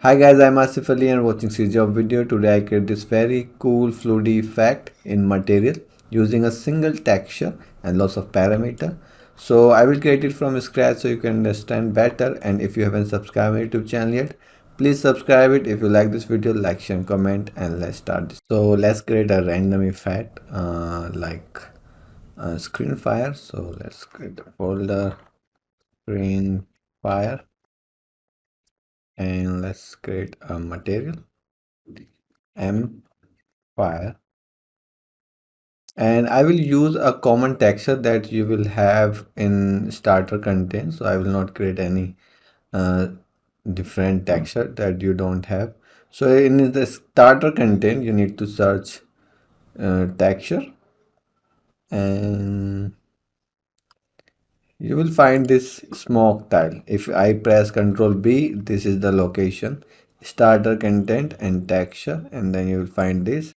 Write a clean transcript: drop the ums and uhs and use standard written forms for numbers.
Hi guys, I'm Asif Ali and watching CGHOW video. Today I create this very cool fluidy effect in material using a single texture and lots of parameter. So I will create it from scratch so you can understand better, and if you haven't subscribed my YouTube channel yet, please subscribe it. If you like this video, like, share, and comment, and let's start this. So let's create a random effect like screen fire. So let's create a folder screen fire and let's create a material M fire, and I will use a common texture that you will have in starter content, so I will not create any uh, different texture that you don't have. So in the starter content you need to search texture, and you will find this smoke tile. If I press Ctrl B, this is the location, starter content and texture, and then you will find this.